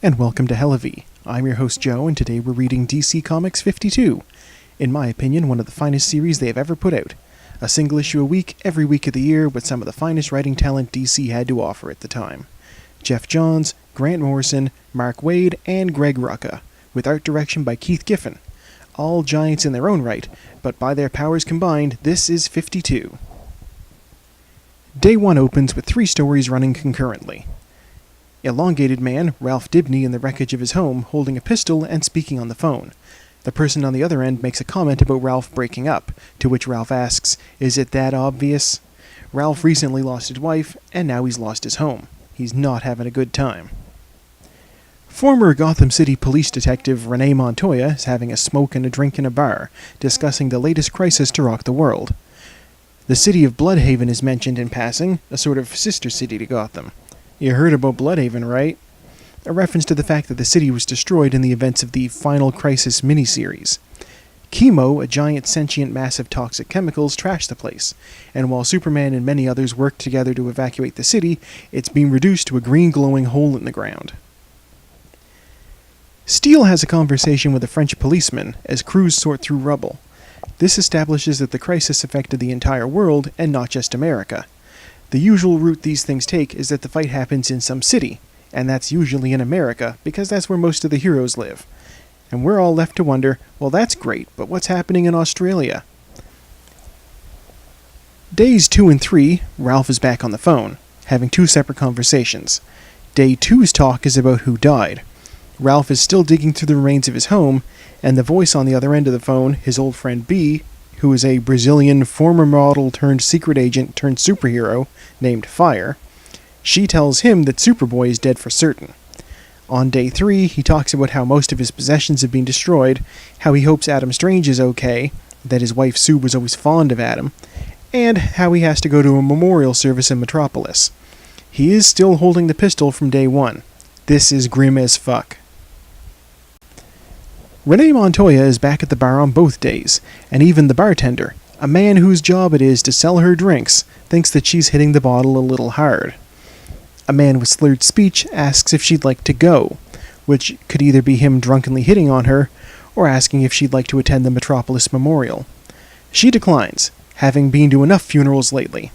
and welcome to Hellavy. I'm your host Joe, and today we're reading DC Comics 52. In my opinion, one of the finest series they have ever put out. A single issue a week, every week of the year, with some of the finest writing talent DC had to offer at the time. Geoff Johns, Grant Morrison, Mark Waid, and Greg Rucka, with art direction by Keith Giffen. All giants in their own right, but by their powers combined, this is 52. Day 1 opens with 3 stories running concurrently. Elongated man, Ralph Dibny, in the wreckage of his home, holding a pistol and speaking on the phone. The person on the other end makes a comment about Ralph breaking up, to which Ralph asks, "Is it that obvious?" Ralph recently lost his wife, and now he's lost his home. He's not having a good time. Former Gotham City police detective Renee Montoya is having a smoke and a drink in a bar, discussing the latest crisis to rock the world. The city of Bloodhaven is mentioned in passing, a sort of sister city to Gotham. You heard about Bloodhaven, right? A reference to the fact that the city was destroyed in the events of the Final Crisis miniseries. Chemo, a giant sentient mass of toxic chemicals, trashed the place, and while Superman and many others worked together to evacuate the city, it's being reduced to a green glowing hole in the ground. Steel has a conversation with a French policeman as crews sort through rubble. This establishes that the crisis affected the entire world and not just America. The usual route these things take is that the fight happens in some city, and that's usually in America, because that's where most of the heroes live. And we're all left to wonder, well, that's great, but what's happening in Australia? Days 2 and 3, Ralph is back on the phone, having 2 separate conversations. Day 2's talk is about who died. Ralph is still digging through the remains of his home, and the voice on the other end of the phone, his old friend B, who is a Brazilian former model turned secret agent turned superhero named Fire, she tells him that Superboy is dead for certain. On day 3, he talks about how most of his possessions have been destroyed, how he hopes Adam Strange is okay, that his wife Sue was always fond of Adam, and how he has to go to a memorial service in Metropolis. He is still holding the pistol from day 1. This is grim as fuck. Renee Montoya is back at the bar on both days, and even the bartender, a man whose job it is to sell her drinks, thinks that she's hitting the bottle a little hard. A man with slurred speech asks if she'd like to go, which could either be him drunkenly hitting on her, or asking if she'd like to attend the Metropolis Memorial. She declines, having been to enough funerals lately.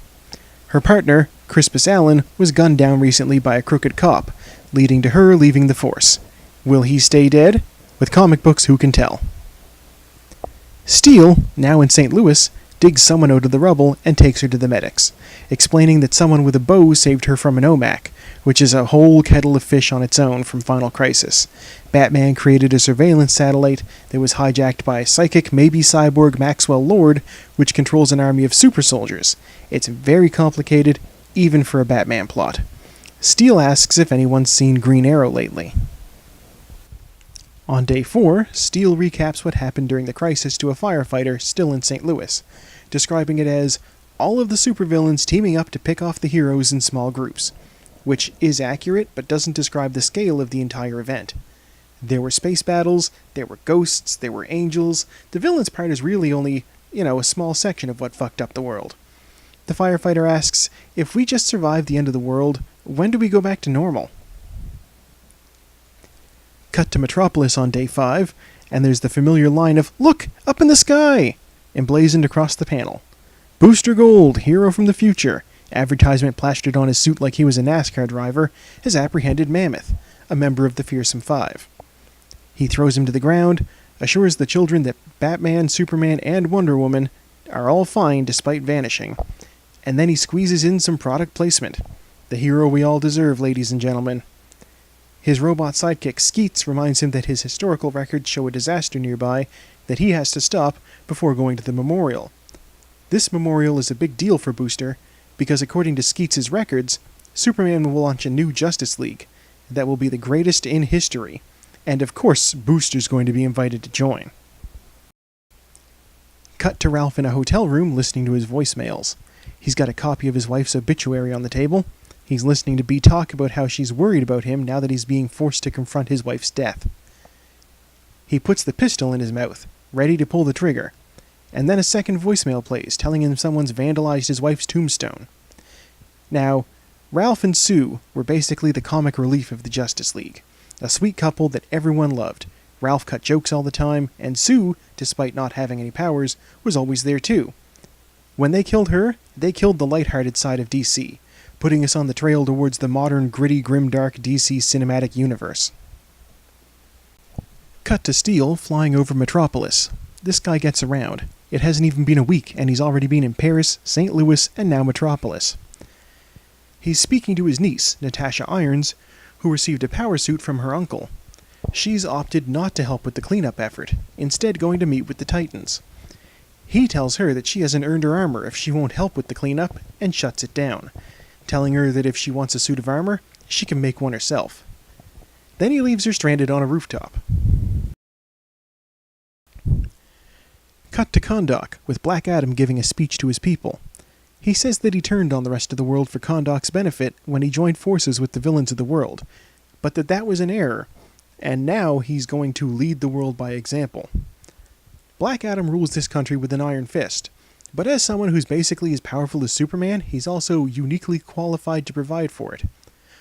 Her partner, Crispus Allen, was gunned down recently by a crooked cop, leading to her leaving the force. Will he stay dead? With comic books, who can tell? Steel, now in St. Louis, digs someone out of the rubble and takes her to the medics, explaining that someone with a bow saved her from an OMAC, which is a whole kettle of fish on its own from Final Crisis. Batman created a surveillance satellite that was hijacked by a psychic, maybe cyborg Maxwell Lord, which controls an army of super soldiers. It's very complicated, even for a Batman plot. Steel asks if anyone's seen Green Arrow lately. On day 4, Steel recaps what happened during the crisis to a firefighter still in St. Louis, describing it as all of the supervillains teaming up to pick off the heroes in small groups, which is accurate but doesn't describe the scale of the entire event. There were space battles, there were ghosts, there were angels. The villains part is really only, a small section of what fucked up the world. The firefighter asks, if we just survive the end of the world, when do we go back to normal? Cut to Metropolis on day 5, and there's the familiar line of, "Look, up in the sky!" emblazoned across the panel. Booster Gold, hero from the future, advertisement plastered on his suit like he was a NASCAR driver, has apprehended Mammoth, a member of the Fearsome Five. He throws him to the ground, assures the children that Batman, Superman, and Wonder Woman are all fine despite vanishing, and then he squeezes in some product placement. The hero we all deserve, ladies and gentlemen. His robot sidekick Skeets reminds him that his historical records show a disaster nearby that he has to stop before going to the memorial. This memorial is a big deal for Booster, because according to Skeets' records, Superman will launch a new Justice League that will be the greatest in history, and of course Booster's going to be invited to join. Cut to Ralph in a hotel room listening to his voicemails. He's got a copy of his wife's obituary on the table. He's listening to Bea talk about how she's worried about him now that he's being forced to confront his wife's death. He puts the pistol in his mouth, ready to pull the trigger, and then a second voicemail plays, telling him someone's vandalized his wife's tombstone. Now, Ralph and Sue were basically the comic relief of the Justice League. A sweet couple that everyone loved. Ralph cut jokes all the time, and Sue, despite not having any powers, was always there too. When they killed her, they killed the lighthearted side of DC, putting us on the trail towards the modern, gritty, grimdark DC cinematic universe. Cut to Steel flying over Metropolis. This guy gets around. It hasn't even been a week, and he's already been in Paris, St. Louis, and now Metropolis. He's speaking to his niece, Natasha Irons, who received a power suit from her uncle. She's opted not to help with the cleanup effort, instead going to meet with the Titans. He tells her that she hasn't earned her armor if she won't help with the cleanup, and shuts it down, telling her that if she wants a suit of armor, she can make one herself. Then he leaves her stranded on a rooftop. Cut to Kahndaq, with Black Adam giving a speech to his people. He says that he turned on the rest of the world for Kahndaq's benefit when he joined forces with the villains of the world, but that was an error, and now he's going to lead the world by example. Black Adam rules this country with an iron fist, but as someone who's basically as powerful as Superman, he's also uniquely qualified to provide for it,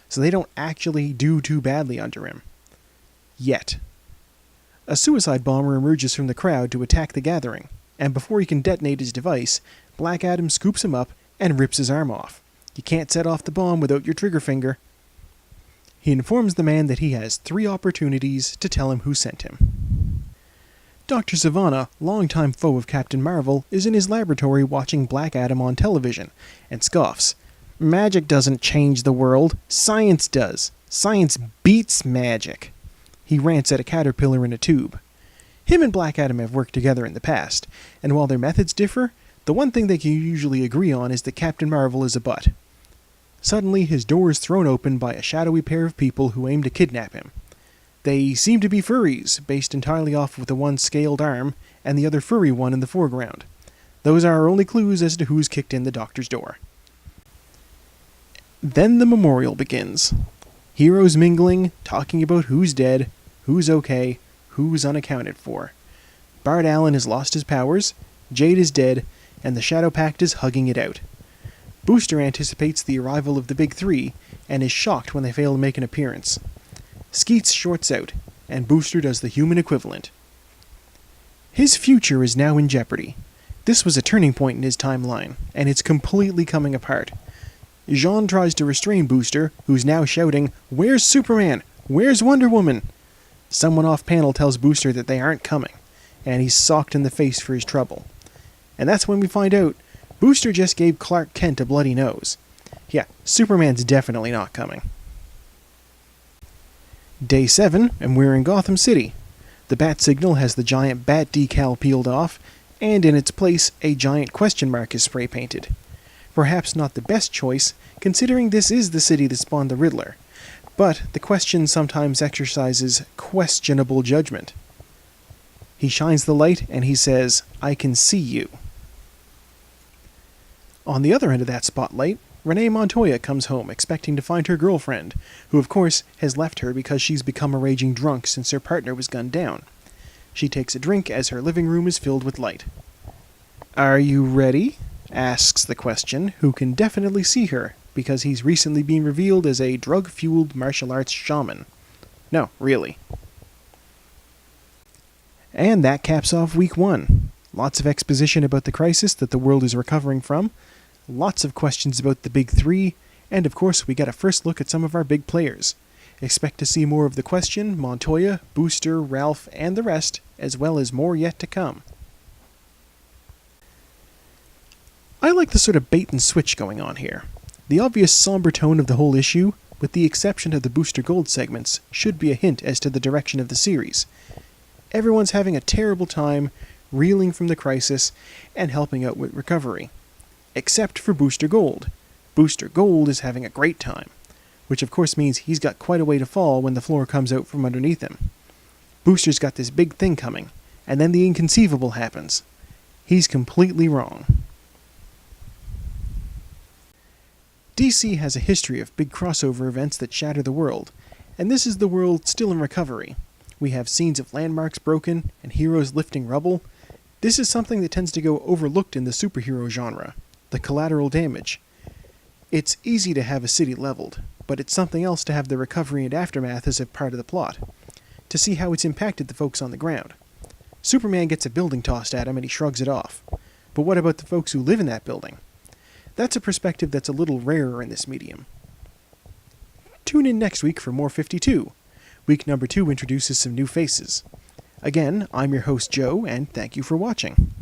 so they don't actually do too badly under him. Yet. A suicide bomber emerges from the crowd to attack the gathering, and before he can detonate his device, Black Adam scoops him up and rips his arm off. You can't set off the bomb without your trigger finger. He informs the man that he has 3 opportunities to tell him who sent him. Dr. Sivana, longtime foe of Captain Marvel, is in his laboratory watching Black Adam on television, and scoffs. Magic doesn't change the world, science does. Science beats magic. He rants at a caterpillar in a tube. Him and Black Adam have worked together in the past, and while their methods differ, the one thing they can usually agree on is that Captain Marvel is a butt. Suddenly, his door is thrown open by a shadowy pair of people who aim to kidnap him. They seem to be furries, based entirely off of the one scaled arm and the other furry one in the foreground. Those are our only clues as to who's kicked in the Doctor's door. Then the memorial begins. Heroes mingling, talking about who's dead, who's okay, who's unaccounted for. Bart Allen has lost his powers, Jade is dead, and the Shadow Pact is hugging it out. Booster anticipates the arrival of the Big Three, and is shocked when they fail to make an appearance. Skeets shorts out, and Booster does the human equivalent. His future is now in jeopardy. This was a turning point in his timeline, and it's completely coming apart. Jean tries to restrain Booster, who's now shouting, "Where's Superman? Where's Wonder Woman?" Someone off-panel tells Booster that they aren't coming, and he's socked in the face for his trouble. And that's when we find out Booster just gave Clark Kent a bloody nose. Yeah, Superman's definitely not coming. Day 7, and we're in Gotham City. The bat signal has the giant bat decal peeled off, and in its place, a giant question mark is spray painted. Perhaps not the best choice, considering this is the city that spawned the Riddler, but the Question sometimes exercises questionable judgment. He shines the light and he says, "I can see you." On the other end of that spotlight, Renee Montoya comes home expecting to find her girlfriend, who of course has left her because she's become a raging drunk since her partner was gunned down. She takes a drink as her living room is filled with light. "Are you ready?" asks the Question, who can definitely see her, because he's recently been revealed as a drug-fueled martial arts shaman. No, really. And that caps off week 1. Lots of exposition about the crisis that the world is recovering from, lots of questions about the Big Three, and of course we got a first look at some of our big players. Expect to see more of the Question, Montoya, Booster, Ralph, and the rest, as well as more yet to come. I like the sort of bait and switch going on here. The obvious somber tone of the whole issue, with the exception of the Booster Gold segments, should be a hint as to the direction of the series. Everyone's having a terrible time, reeling from the crisis, and helping out with recovery. Except for Booster Gold. Booster Gold is having a great time, which of course means he's got quite a way to fall when the floor comes out from underneath him. Booster's got this big thing coming, and then the inconceivable happens. He's completely wrong. DC has a history of big crossover events that shatter the world, and this is the world still in recovery. We have scenes of landmarks broken and heroes lifting rubble. This is something that tends to go overlooked in the superhero genre, the collateral damage. It's easy to have a city leveled, but it's something else to have the recovery and aftermath as a part of the plot, to see how it's impacted the folks on the ground. Superman gets a building tossed at him and he shrugs it off. But what about the folks who live in that building? That's a perspective that's a little rarer in this medium. Tune in next week for more 52. Week number 2 introduces some new faces. Again, I'm your host Joe, and thank you for watching.